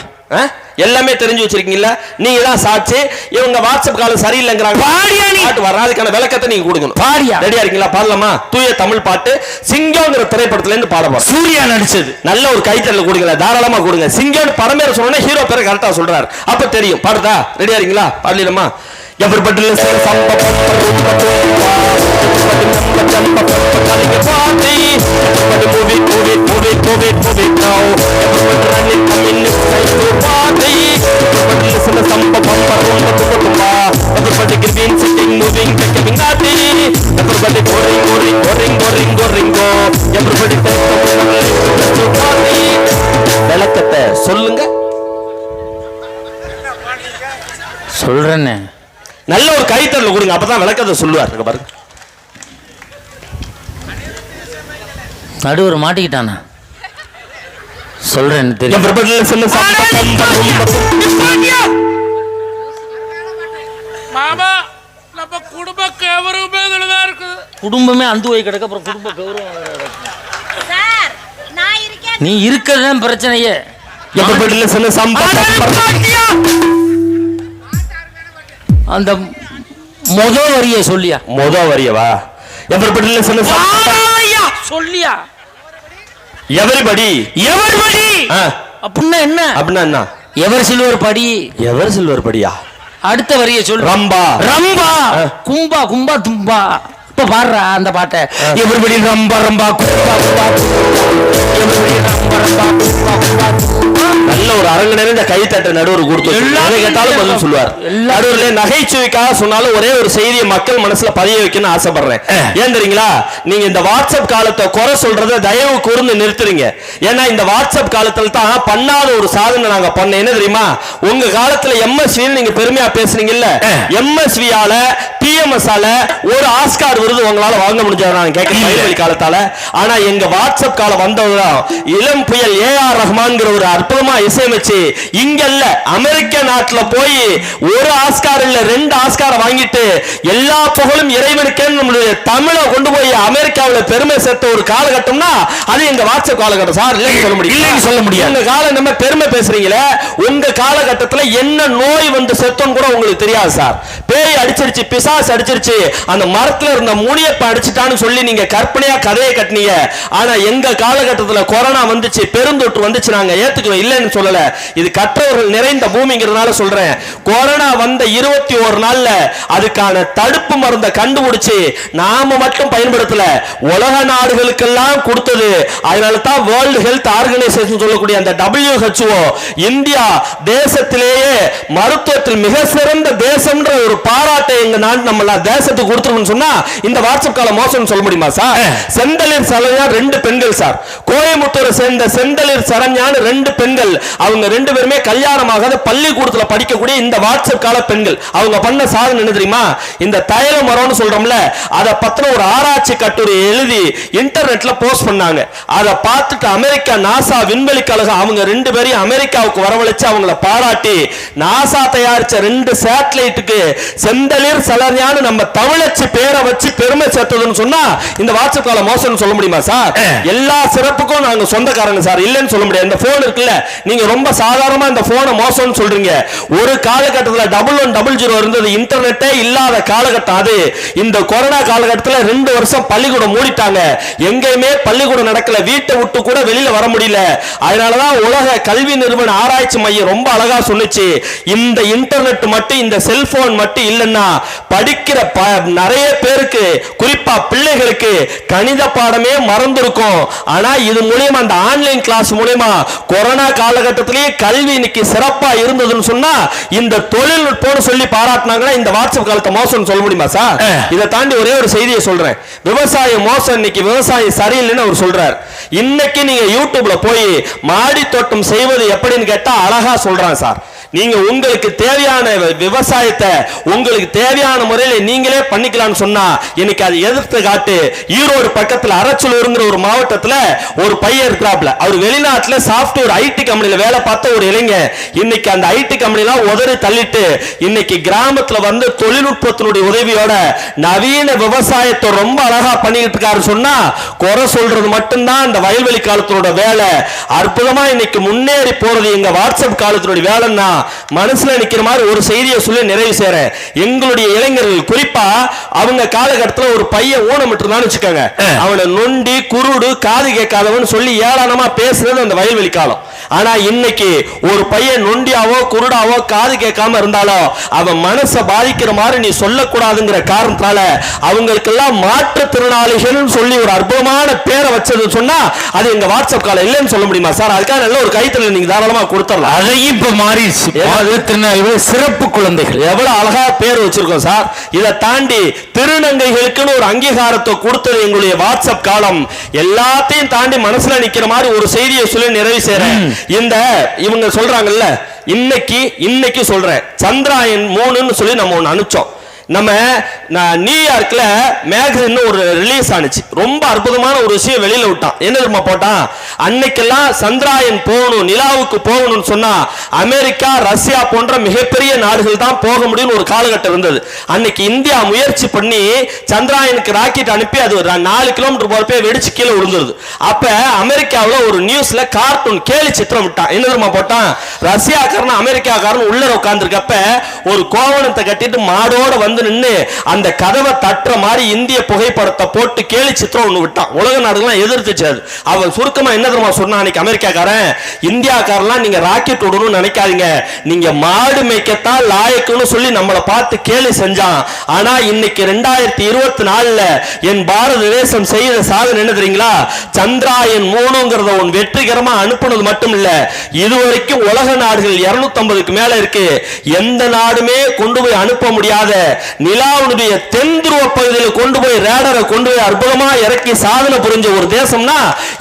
எல்லாமே தெரிஞ்சு வச்சிருக்கீங்கல்ல, நீங்க தான் சாட்சி. இவங்க வாட்ஸ்அப் கால சரியில்லைங்கிறாங்க, பாடியா? நீ பாட்டு வர அதுக்கான விளக்கத்தை நீங்க கொடுக்கணும். பாடியா? ரெடியா இருக்கீங்களா? பாடலாமா? தூய தமிழ் பாட்டு சிங்கம்ங்கிற திரைப்படத்துல இருந்து பாட போறோம். சூர்யா நடிச்சது. நல்ல ஒரு கைத்தறல கொடுங்க, தாராளமா கொடுங்க. சிங்கம்னு படம் பேர் சொன்னா ஹீரோ பேரை கரெக்டா சொல்றாரு, அப்ப தெரியும். பாடுதா? ரெடியா இருக்கீங்களா? பாடலாமா? Everybody listen samba party. Everybody move it now. Everybody running coming inside to party. Everybody listen to samba party. Everybody giving sitting moving becoming naughty. Everybody going go. Everybody take the party. விளக்கத்தை சொல்லுங்க. சொல்றேன்னு நல்ல ஒரு கைத்தறல கொடுங்க, அப்பதான் விளக்கத்தை சொல்லுவார். பாருங்க, நடுவர் மாட்டிக்கிட்டானா? சொல்றேன்னு தெரியும். மாமா, நம்ம குடும்ப கௌரவமே இதுலதான் இருக்கு. குடும்பமே அந்து போய் கிடக்க, அப்புறம் குடும்ப கௌரவம். நீ இருக்கிறதான் பிரச்சனையே. அந்த மொத வரிய சொல்லியா? மொத வரியவா? சொல்லியா? எவரிபடி அப்படின்னா என்ன? அப்படின்னா என்ன? எவர் சில்வர் படி. எவர் சில்வர் படியா? அடுத்த வரிய சொல்லு. ரம்பா ரம்பா கும்பா கும்பா தும்பா. இப்ப பாடுறா அந்த பாட்டை. எவரிபடி ரம்பா ரம்பா கும்பா கும்பா. எவரிபடி ரம்பா ரம்பா கும்பா கும்பா. நல்ல ஒரு அரங்கு நிறைந்த கைத்தட்ட நடுவர் கொடுத்து கேட்டாலும் பதில் சொல்லுவார். நடுவர்ல நகைச்சுவைக்காக சொன்னாலும் ஒரே ஒரு செய்தியை மக்கள் மனசுல பதிய வைக்கணும்னு ஆசைப்படுறேன். ஏன் தெரியுங்களா? நீங்க இந்த வாட்ஸ்அப் காலத்தை குறை சொல்றதை தயவு கூர்ந்து நிறுத்துறீங்க. ஏன்னா இந்த வாட்ஸ்அப் காலத்துல தான் பண்ணாத ஒரு சாதனை நாங்க பண்ண. என்ன தெரியுமா? உங்க காலத்துல எம்எஸ்வி நீங்க பெருமையா பேசுறீங்கல்ல, எம்எஸ்வியால பிஎம்எஸ் ஆல ஒரு ஆஸ்கார் விருது உங்களால வாங்க முடிஞ்சது நான் கேட்கிறேன் காலத்தால. ஆனா எங்க வாட்ஸ்அப் காலம் வந்ததுதான் இளம் புயல் ஏஆர் ரஹ்மான்ங்கிற ஒரு அற்புதமா இசையமைச்சு இங்கல்ல அமெரிக்க நாட்டுல போய் ஒரு ஆஸ்கார் இல்ல 2 ஆஸ்காரை வாங்கிட்டு எல்லா புகழும் இறைவனுக்கே நம்மளுடைய தமிழை கொண்டு போய் அமெரிக்காவில் பெருமை சேர்த்த ஒரு காலகட்டம்னா அது எங்க வாட்ஸ்அப் காலகட்டம் சார். இல்லைன்னு சொல்ல முடியும். இல்லைன்னு சொல்ல முடியும். உங்க காலம் நம்ம பெருமை பேசுறீங்களே, உங்க காலகட்டத்தில் என்ன நோய் வந்து செத்தோன்னு கூட உங்களுக்கு தெரியாது சார். பேய் அடிச்சிருச்சு, பிசாசு அடிச்சிருச்சு, அந்த மரத்துல இருந்த முனியப்ப அடிச்சுட்டான்னு சொல்லி நீங்க கற்பனையா கதையை கட்டினீங்க. ஆனா எங்க காலகட்டத்தில் கொரோனா வந்துச்சு, பெருந்தொற்று வந்துச்சு, நாங்க ஏத்துக்குவோம், இல்லைன்னு சொல்லல. இது கற்றவர்கள் நிறைந்த பூமிங்கிறதுனால சொல்றேன். கொரோனா வந்த 21 நாள்ல அதுக்கான தடுப்பு மருந்தை கண்டுபிடிச்சு நாம மட்டும் பயன்படுத்தல, உலக நாடுகளுக்கெல்லாம் கொடுத்தது. அதனால தான் வேர்ல்ட் ஹெல்த் ஆர்கனைசேஷன் சொல்லக்கூடிய அந்த WHO இந்தியா தேசத்திலேயே மருத்துவத்தில் மிக சிறந்த தேசம்ன்ற ஒரு பாராட்டை எங்க நாடு நம்ம தேசத்துக்கு கொடுத்துருன்னு சொன்னா இந்த வாட்ஸ்அப் கால மோசம் சொல்ல முடியுமா சார்? செந்தலிர் சரண்யா 2 பெண்கள் சார், கோயம்புத்தூரை சேர்ந்த செந்தலிர் சரண்யான்னு 2 பெண்கள், அவங்க 2 பேருமே கல்யாணமாகாத பள்ளிக்கூடத்துல படிக்கக்கூடிய இந்த வாட்ஸ்அப் கால பெண்கள். அவங்க பண்ண சாதனை என்ன தெரியுமா? இந்த தைல மரம்னு சொல்றோம்ல, அதை பத்தின ஒரு ஆராய்ச்சி கட்டுரை எழுதி இன்டர்நெட்ல போஸ்ட் பண்ணாங்க. அதை பார்த்துட்டு அமெரிக்கா நாசா விண்வெளி கழகம் அவங்க 2 பேரையும் அமெரிக்காவுக்கு வரவழைச்சு அவங்கள பாராட்டி நாசா தயாரிச்ச 2 சேட்டலைட்டுக்கு செந்தலிர் சலர்யான்னு நம்ம தமிழச்சி பேரை வச்சு பெருமை சேர்த்ததுன்னு சொன்னா இந்த வாட்ஸ்அப் கால மோசம் சொல்ல முடியுமா சார்? எல்லா சிறப்புக்கும் நாங்க சொந்தக்காரங்க சார், இல்லைன்னு சொல்ல முடியாது. இந்த போன் இருக்குல்ல, நீங்க ரொம்ப சாதாரணமா இந்த போனை மோசம்னு சொல்றீங்க. ஒரு காலகட்டத்தில் 1100 இருந்தது, இன்டர்நெட்டே இல்லாத காலகட்டம் அது. இந்த கொரோனா காலகட்டத்தில் 2 வருஷம் பள்ளிக்கூடம் மூடிட்டாங்க, எங்கேயுமே பள்ளிக்கூடம் நடக்கல, வீட்டை விட்டு கூட வெளியில வர முடியல. அதனாலதான் உலக கல்வி நிறுவன ஆராய்ச்சி மையம் ரொம்ப அழகா சொன்னுச்சு, இந்த இன்டர்நெட் மட்டும் இந்த செல்போன் மட்டும் இல்லைன்னா படிக்கிற நிறைய பேருக்கு குறிப்பா பிள்ளைகளுக்கு கணித பாடமே மறந்துருக்கும். ஆனா இது மூலமா அந்த ஆன்லைன் கிளாஸ் மூலமா கொரோனா காலகட்டத்திலேயே கல்வி இன்னைக்கு சிறப்பா இருந்ததுன்னு சொன்னா இந்த தொழில்நுட்பம் சொல்லி பாராட்டினாங்கன்னா இந்த வாட்ஸ்அப் காலத்தை மோசம் சொல்ல முடியுமா சார்? இதை தாண்டி ஒரே ஒரு செய்தியை சொல்றேன். விவசாயம் மோசம், இன்னைக்கு விவசாயம் சரியில்லைன்னு அவர் சொல்றார். இன்னைக்கு நீங்க யூடியூப்ல போய் மாடி தோட்டம் செய்வது எப்படின்னு கேட்டா அழகா சொல்றான் சார். நீங்க உங்களுக்கு தேவையான விவசாயத்தை உங்களுக்கு தேவையான முறையில நீங்களே பண்ணிக்கலாம்னு சொன்னா இன்னைக்கு அதை எதிர்த்து காட்டு. ஈரோடு பக்கத்துல அரச்சலூருங்கிற ஒரு மாவட்டத்துல ஒரு பையன் இருக்கிறாப்ல. அவர் வெளிநாட்டுல சாஃப்ட்வேர் ஐடி கம்பெனில வேலை பார்த்த ஒரு இளைஞன். இன்னைக்கு அந்த ஐடி கம்பெனிலாம் உதறி தள்ளிட்டு இன்னைக்கு கிராமத்துல வந்து தொழில்நுட்பத்தினுடைய உதவியோட நவீன விவசாயத்தை ரொம்ப அழகா பண்ணிட்டு இருக்காரு. சொன்னா குறை சொல்றது மட்டும்தான் இந்த வயல்வெளி காலத்தோட வேலை. அற்புதமா இன்னைக்கு முன்னேறி போறது எங்க வாட்ஸ்அப் காலத்தினுடைய வேலைன்னா மனசுல நிக்கிற மாதிரி ஒரு செய்தியை சொல்லி நிறைவு செய்றேன். எங்களுடைய இளைஞர்கள் குறிப்பா அவங்க காலகட்டத்தில் ஒரு பையன் ஊனமிட்டு இருந்தான்னு வச்சுக்கோங்க, அவனை நொண்டி குருடு காது கேட்காதவன் சொல்லி ஏளனமா பேசுறது அந்த வயல்வெளி காலம். ஆனா இன்னைக்கு ஒரு பையன் நொண்டியாவோ குருடாவோ காது கேட்காம இருந்தாலும் அவன் மனசை பாதிக்கிற மாதிரி நீ சொல்லக்கூடாதுங்கிற காரணத்தால அவங்களுக்கெல்லாம் மாற்றுத்திறனாளிகள் சொல்லி ஒரு அற்புதமான பேரை வச்சது சொன்னா அது எங்க வாட்ஸ்அப் காலம் இல்லைன்னு சொல்ல முடியுமா சார்? அதுக்காக நல்ல ஒரு கைத்தறி நீங்க தாராளமா கொடுத்துடலாம். அதையும் இப்ப மாறிடுச்சு. சிறப்பு குழந்தைகள் எவ்வளவு அழகா பேர் வச்சிருக்கோம் சார். இதை தாண்டி திருநங்கைகளுக்குன்னு ஒரு அங்கீகாரத்தை கொடுத்தது எங்களுடைய வாட்ஸ்அப் காலம். எல்லாத்தையும் தாண்டி மனசுல நிக்கிற மாதிரி ஒரு செய்தியை சொல்லி நிறைவு செய்றேன். இந்த இவங்க சொல்றாங்கல்ல, இன்னைக்கு சொல்றேன், சந்திராயன் 3ன்னு சொல்லி நம்ம ஒண்ணு அனுப்பிச்சோம். நம்ம நியூயார்க்ல மேகசின் ஒரு ரிலீஸ் ஆனிச்சு. ரொம்ப அற்புதமான ஒரு விஷயம் வெளியில விட்டான். என்ன தெரியுமா போட்டான்? அன்னைக்கெல்லாம் சந்திராயன் போகணும், நிலாவுக்கு போகணும்னு சொன்னா அமெரிக்கா ரஷ்யா போன்ற மிகப்பெரிய நாடுகள் தான் போக முடியும்னு ஒரு காலகட்டம் இருந்தது. அன்னைக்கு இந்தியா முயற்சி பண்ணி சந்திராயனுக்கு ராக்கெட் அனுப்பி அது 4 கிலோமீட்டர் போறப்ப வெடிச்சு கீழே விழுந்துருது. அப்ப அமெரிக்காவில் ஒரு நியூஸ்ல கார்ட்டூன் கேலி சித்திரம் விட்டான். என்ன தெரியுமா போட்டான்? ரஷ்யாக்காரன் அமெரிக்காக்காரன் உள்ள உட்கார்ந்துருக்கப்ப ஒரு கோவணத்தை கட்டிட்டு மாடோட வந்து நின்று அந்த கதவை தட்டுற மாதிரி இந்திய புகைப்படத்தை போட்டு கேலி சித்திரம் ஒண்ணு விட்டான். உலக நாடுகள்லாம் எதிர்த்துச்சு. அவன் சுருக்கமா என்ன தெரியுமா சொன்னா? அன்னைக்கு அமெரிக்காக்காரன், இந்தியாக்காரன்லாம் நீங்க ராக்கெட் விடணும்னு நினைக்காதீங்க, நீங்க மாடு மேய்க்கத்தான் லாயக்குன்னு சொல்லி நம்மளை பார்த்து கேலி செஞ்சான். ஆனா இன்னைக்கு 2024 என் பாரத தேசம் செய்த சாதனை என்ன தெரியுங்களா? சந்திராயன் 3ங்கிறத ஒன்று வெற்றிகரமா அனுப்புனது மட்டும் இல்ல, இதுவரைக்கும் உலக நாடுகள் 250க்கு மேல இருக்கு. எந்த நாடுமே கொண்டு போய் அனுப்ப முடியாத நிலாவுடைய தென் துருவ பகுதியில் கொண்டு போய் ரேடரை கொண்டு போய் அற்புதமா இறக்கி சாதனை புரிஞ்ச ஒரு தேசம்னா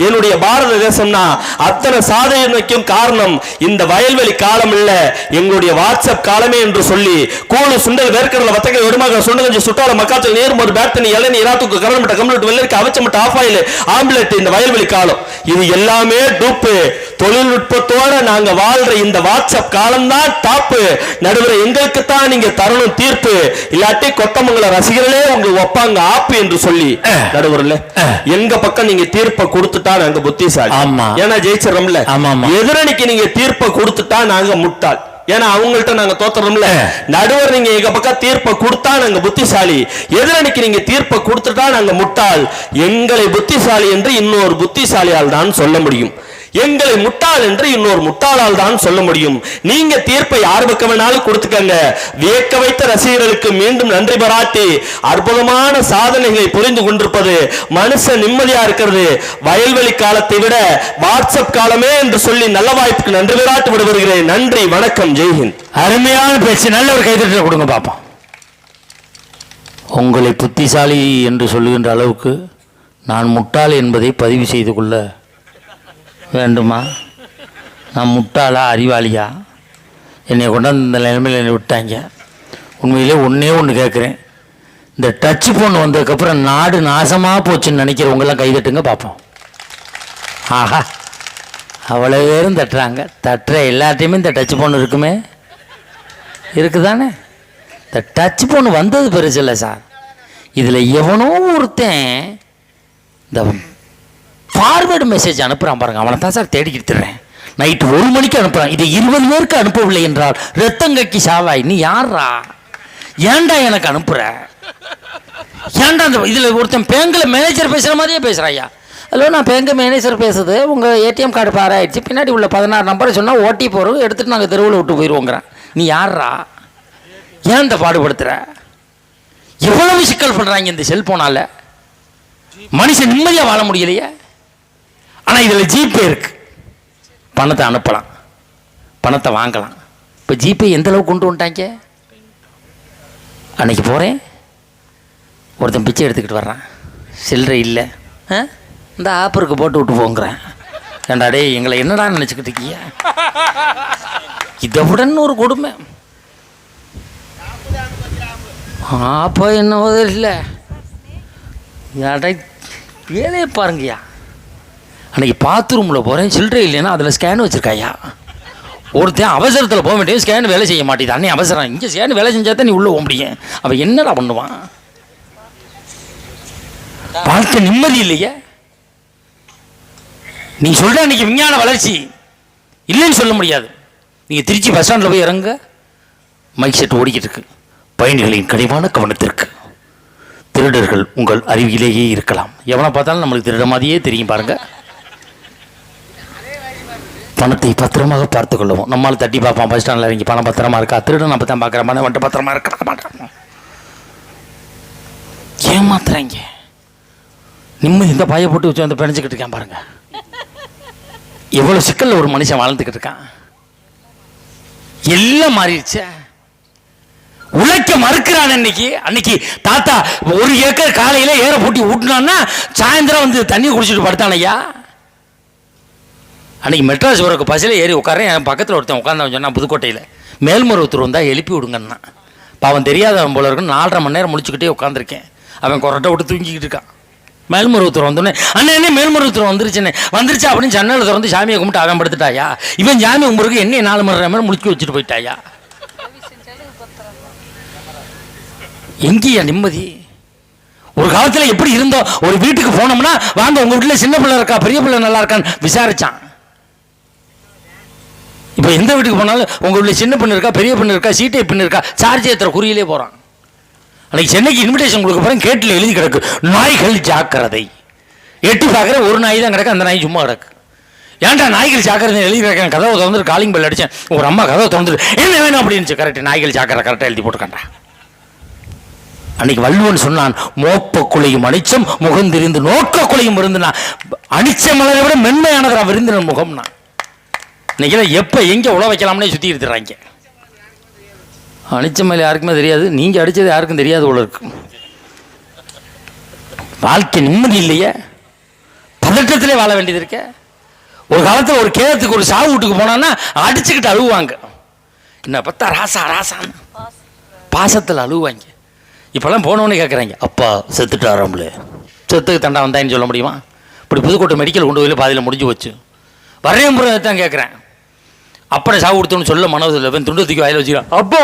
என்னுடைய பாரத தேசம்னா அத்தனை சாதனைக்கும் காரணம் இந்த வயல்வெளி காலம் இல்ல, எங்களுடைய வாட்ஸ்அப் காலமே என்று சொல்லி கூழு சுண்டல் வேர்க்கடலை வத்தக்கை வெடுமாக சுண்டகஞ்சி சுட்டால மக்காச்சல் நீர் ஒரு பேட்டனி இளநீ இராத்துக்கு கரண்மட்ட கம்ப்ளீட் வெள்ளரிக்கு அவச்சமட்ட ஆஃப் ஆயில் ஆம்லெட் இந்த வயல்வெளி காலம் இது எல்லாமே டூப்பு. தொழில்நுட்பத்தோட நாங்க வாழ்ற இந்த வாட்ஸ்அப் காலம் தான் டாப்பு. நடுவரை எங்களுக்கு தான் நீங்க தரணும் தீர்ப்பு, இல்லாட்டி கொத்தமங்கல ரசிகர்களே உங்களுக்கு ஒப்பாங்க ஆப்பு என்று சொல்லி நடுவர்ல எங்க பக்கம் நீங்க தீர்ப்பை கொடுத்துட்டா நாங்க புத்திசாலி. ஏன்னா ஜெயிச்சிடறோம்ல. எதிரணிக்கு நீங்க தீர்ப்பை கொடுத்துட்டா நாங்க முட்டாள். ஏன்னா அவங்கள்ட்ட நாங்க தோத்துறோம்ல. நடுவர் நீங்க எங்க பக்கம் தீர்ப்பை கொடுத்தா நாங்க புத்திசாலி, எதிரணிக்கு நீங்க தீர்ப்பை கொடுத்துட்டா நாங்க முட்டாள். எங்களை புத்திசாலி என்று இன்னொரு புத்திசாலியால் தான் சொல்ல முடியும், எங்களை முட்டாள் என்று இன்னொரு முட்டாளால் தான் சொல்ல முடியும். நீங்க தீர்ப்பை யார் பக்கம் வேணாலும் கொடுத்துக்கங்க. வியக்க வைத்த ரசிகர்களுக்கு மீண்டும் நன்றி பாராட்டி அற்புதமான சாதனைகளை புரிந்து கொண்டிருப்பது மனுஷன் நிம்மதியா இருக்கிறது. வயல்வெளி காலத்தை விட வாட்ஸ்அப் காலமே என்று சொல்லி நல்ல வாய்ப்புக்கு நன்றி பாராட்டி விட வருகிறேன். நன்றி, வணக்கம், ஜெய்ஹிந்த். அருமையான பேச்சு. நல்ல ஒரு கைதட்டல் கொடுங்க பாப்போம். உங்களை புத்திசாலி என்று சொல்லுகின்ற அளவுக்கு நான் முட்டாள் என்பதை பதிவு செய்து கொள்ள வேண்டுமா? நான் முட்டாளா அறிவாளியா? என்னை கொண்டாந்து இந்த நிலைமையில் என்னை விட்டாங்க. உண்மையிலே ஒன்று கேட்குறேன், இந்த டச் ஃபோன் வந்ததுக்கப்புறம் நாடு நாசமாக போச்சுன்னு நினைக்கிறவங்கெல்லாம் கைதட்டுங்க பார்ப்போம். ஆஹா, அவ்வளோ பேரும் தட்டுறாங்க. தட்டுற எல்லாத்தையுமே இந்த டச் ஃபோன் இருக்குமே, இருக்குதானே? இந்த டச் ஃபோன் வந்தது பெருசு இல்லை சார். இதில் எவனோ ஒருத்தன் இந்த ஃபார்வேர்டு மெசேஜ் அனுப்புகிறான் பாருங்க, அவனை தான் சார் தேடிக்கிட்டுறேன். நைட்டு 1 மணிக்கு அனுப்புகிறான். இதை 20 பேருக்கு அனுப்பவில்லை என்றால் ரத்தங்கக்கி சாவாய். நீ யாரா? ஏன்டா எனக்கு அனுப்புற? ஏன்டா அந்த இதில் ஒருத்தன் பேங்கில் மேனேஜர் பேசுகிற மாதிரியே பேசுகிறாயா? ஹலோ, நான் பேங்க் மேனேஜர் பேசுது, உங்கள் ஏடிஎம் கார்டு பாராயிடுச்சு, பின்னாடி உள்ள 16 நம்பரை சொன்னால் ஓடிபி வரும், எடுத்துகிட்டு நாங்கள் தெருவில் விட்டு போயிடுவோங்கிறேன். நீ யாரா? ஏன் இந்த பாடுபடுத்துகிற? எவ்வளவு சிக்கல் பண்ணுறாங்க இந்த செல்ஃபோனால். மனுஷன் நிம்மதியாக வாழ முடியலையே. ஆனால் இதில் ஜிபே இருக்கு, பணத்தை அனுப்பலாம், பணத்தை வாங்கலாம். இப்போ ஜிபே எந்த அளவுக்கு கொண்டு வந்துட்டாங்க. அன்னைக்கு போகிறேன், ஒருத்தன் பிச்சை எடுத்துக்கிட்டு வர்றான், சில்லறை இல்லை, இந்த ஆப்பருக்கு போட்டு விட்டு போங்கிறேன். ஏண்டா டே, எங்களை என்னடா நினச்சிக்கிட்டு இருக்கீங்க? இதை விட ஒரு கொடுமை. அப்போ என்ன இல்லை வேலையை பாருங்கய்யா. அன்றைக்கி பாத்ரூமில் போகிறேன், சில்லறை இல்லைன்னா அதில் ஸ்கேன் வச்சுருக்காயா. ஒருத்தன் அவசரத்தில் போக வேண்டிய ஸ்கேன் வேலை செய்ய மாட்டேது. அன்னைக்கு அவசரம், இங்கே ஸ்கேன் வேலை செஞ்சால் தான் நீ உள்ளே போக முடியும். அவன் என்னடா பண்ணுவான்? வாழ்க்கை நிம்மதி இல்லையே. நீ சொல்கிற அன்றைக்கி விஞ்ஞான வளர்ச்சி இல்லைன்னு சொல்ல முடியாது. நீங்கள் திருச்சி பஸ் ஸ்டாண்டில் போய் இறங்க, மைக் செட் ஓடிக்கிட்டு இருக்கு. பயணிகளின் கனிவான கவனத்திற்கு, திருடர்கள் உங்கள் அருகிலேயே இருக்கலாம். எவனை பார்த்தாலும் நம்மளுக்கு திருட மாதிரியே தெரியும் பாருங்க. பணத்தை பத்திரமாக பார்த்து கொள்ளுவோம். நம்மளால தட்டி பார்ப்போம், பஸ் ஸ்டாண்டில் இறங்கி பணம் பத்திரமா இருக்கா, திருடன் அப்போ தான் பார்க்குற மாதிரி வந்துட்டு பத்திரமா இருக்க மாட்டோம். ஏமாத்துறாங்க. நிம்மதி இந்த பாயை போட்டு வச்சு வந்து பிணைச்சிக்கிட்டு இருக்கான் பாருங்க. எவ்வளோ சிக்கலில் ஒரு மனுஷன் வாழ்ந்துக்கிட்டு இருக்கான். எல்லாம் மாறிடுச்சு. உழைக்க மறுக்கிறான். அன்னைக்கு தாத்தா 1 ஏக்கர் காலையில ஏற பூட்டி ஊட்டினான்னா சாயந்தரம் வந்து தண்ணி குடிச்சிட்டு படுத்தான் ஐயா. அன்னைக்கு மெட்ராஸ் ஊருக்கு பஸ்ஸில் ஏறி உட்காரேன். என் பக்கத்தில் ஒருத்தன் உட்காந்து சொன்னான், புதுக்கோட்டையில் மேல்மருவத்தூர் வந்தால் எழுப்பி விடுங்கன்னா. அவன் தெரியாதவன் போல இருக்குன்னு 4.5 மணி நேரம் முடிச்சுக்கிட்டே உட்காந்துருக்கேன். அவன் கொரட்டை விட்டு தூங்கிக்கிட்டு இருக்கான். மேல்மருவத்தூர் வந்தோடனே அண்ணே மேல்மருவத்தூர் வந்துருச்சு அப்படின்னு ஜன்னலை திறந்து சாமியை கும்பிட்டு அவன் படுத்துட்டாயா. இவன் சாமி கும்பிட்றதுக்கு என்ன 4 மணி நேரம் முடிச்சு வச்சுட்டு போயிட்டாயா. எங்கேயா நிம்மதி? ஒரு காலத்தில் எப்படி இருந்தோம்? ஒரு வீட்டுக்கு போனோம்னா வாங்க உங்க வீட்டில் சின்ன பிள்ளை இருக்கா, பெரிய பிள்ளை நல்லா இருக்கான்னு விசாரிச்சான். இப்போ எந்த வீட்டுக்கு போனாலும் உங்க வீட்டில் சின்ன பெண்ணு இருக்கா, பெரிய பெண்ணு இருக்கா, சீட்டை பெண்ணு இருக்கா, சார்ஜ் ஏற்றுற குறியிலே போகிறான். அன்னைக்கு சென்னைக்கு இன்விடேஷன் கொடுக்க போகிறேன், கேட்டில் எழுதி கிடக்கு, நாய்கள் ஜாக்கிரதை. எட்டி பார்க்குற ஒரு நாய் தான் கிடக்கு, அந்த நாய் சும்மா கிடக்கு. ஏன்டா நாய்கள் ஜாக்கிரதை எழுதி கிடக்கேன். கதவை திறந்துட்டு காலிங் பெல் அடித்தேன். ஒரு அம்மா கதவை திறந்துட்டு என்ன வேணும் அப்படின்னு கரெக்ட் நாய்கள் ஜாக்கிரதை கரெக்டாக எழுதி போட்டுக்கண்டா. அன்னைக்கு வள்ளுவன் சொன்னான், மோப்ப குலையும் அனிச்சம் முகந்திருந்து நோக்க குலையும் விருந்தினா. அனிச்ச மலரை விட மென்மையானதா விருந்தின முகம்னா. இன்னைக்கு எப்போ எங்கே உழ வைக்கலாம்னே சுற்றி எடுத்துறாங்க. அனிச்ச மலை யாருக்குமே தெரியாது, நீங்கள் அடித்தது யாருக்கும் தெரியாது போல இருக்கு. வாழ்க்கை நிம்மதி இல்லையே, பதட்டத்திலே வாழ வேண்டியது இருக்க. ஒரு காலத்தில் ஒரு கேரத்துக்கு ஒரு சாவு வீட்டுக்கு போனான்னா அடிச்சுக்கிட்டு அழுவாங்க. என்ன பார்த்தா ராசா ராசான்னு பாசத்தில் அழுவாங்க. இப்போல்லாம் போனவொன்னே கேட்குறாங்க, அப்பா செத்துட்டாராம்ல. செத்துக்கு தண்டா வந்தாயின்னு சொல்ல முடியுமா? இப்படி புதுக்கோட்டை மெடிக்கல் கொண்டு போய் பாதியில் முடிஞ்சு வச்சு வரையும் முறை தான் கேட்குறேன். அப்படி சாவு கொடுத்தோன்னு சொல்ல மனதில் இவன் துண்டு தூக்கி வாயில் வச்சுக்கிறான். அப்பா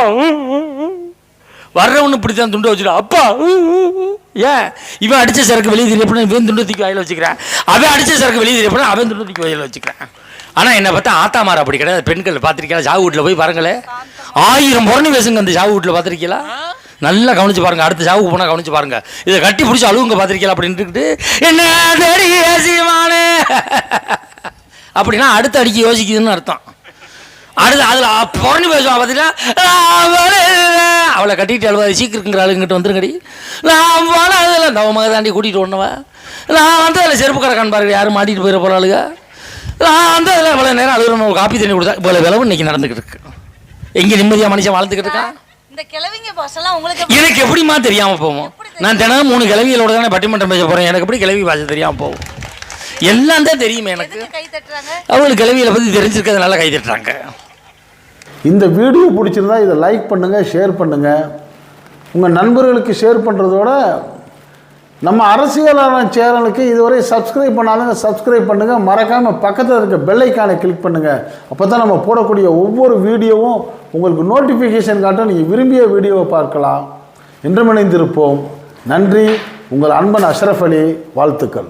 வர்றவனு இப்படி தான் துண்டை வச்சுக்கிறான். அப்பா ஏன் இவன் அடித்த சரக்கு வெளியே தெரியப்பட இவன் துண்டு தூக்கி வாயில் வச்சுக்கிறான். அவன் அடித்த சரக்கு வெளியே தெரியப்பட அவன் துண்டு தூக்கி வாயில் வச்சுக்கிறான். ஆனால் என்னை பார்த்தா ஆத்தாமார் அப்படி கிடையாது. பெண்கள் பார்த்துருக்கீங்களா? சாவு வீட்டில் போய் பாருங்களேன், 1000 புறணி பேசுங்க. அந்த சாவு வீட்டில் பார்த்துருக்கீங்களா? நல்லா கவனிச்சு பாருங்க. அடுத்த சாவுக்கு போனால் கவனிச்சு பாருங்க. இதை கட்டி பிடிச்சி அழுவுங்க பார்த்துருக்கீங்களா அப்படின்ட்டு என்ன அப்படின்னா அடுத்த அடிக்க யோசிக்குதுன்னு அர்த்தம். அடுத்து அதில் புறணி பேசுவான் பார்த்தீங்கன்னா, அவளை கட்டிட்டு அழுவாது சீக்கிரங்கிற ஆளுங்கிட்ட வந்துருங்கடி. நான் போனதில்லை இந்த மக தாண்டி கூட்டிகிட்டு ஒன்றுவா. நான் வந்து அதில் செருப்பு கறக்கான்னு பாருங்க, யாரும் மாட்டிட்டு போயிட போகிற ஆளுங்க. நான் வந்து அதில் இவ்வளோ நேரம் அழுகுற காப்பி தண்ணி கொடுத்தா இவ்வளோ விளவு இன்னைக்கு நடந்துக்கிட்டு இருக்கு. எங்கே நிம்மதியாக மனுஷன் வாழ்ந்துக்கிட்டு இருக்கான்? எனக்கு எப்படிமா தெரியாம போவோம்? நான் தினம் 3 கிழவிகளோட தானே பட்டிமன்றம் பேச போறேன். எனக்கு எப்படி கிழவி பாஷை தெரியாம போகும்? எல்லாம் தான் தெரியுமே எனக்கு. அவங்களுக்கு கிழவிகளை பத்தி தெரிஞ்சிருக்கிறதுனால கை தட்டுறாங்க. இந்த வீடியோ பிடிச்சிருந்தா இதை லைக் பண்ணுங்க, ஷேர் பண்ணுங்க. உங்க நண்பர்களுக்கு ஷேர் பண்றதோட நம்ம அரசியலாளர் சேனலுக்கு இதுவரை சப்ஸ்கிரைப் பண்ணாதவங்க சப்ஸ்கிரைப் பண்ணுங்க. மறக்காம பக்கத்தில் இருக்க பெல் ஐக்கானை கிளிக் பண்ணுங்க. அப்பதான் நம்ம போடக்கூடிய ஒவ்வொரு வீடியோவும் உங்களுக்கு நோட்டிஃபிகேஷன் காட்டும். நீங்கள் விரும்பிய வீடியோவை பார்க்கலாம். என்றும் இணைந்திருப்போம். நன்றி. உங்கள் அன்பன் அஷ்ரஃப் அலி. வாழ்த்துக்கள்.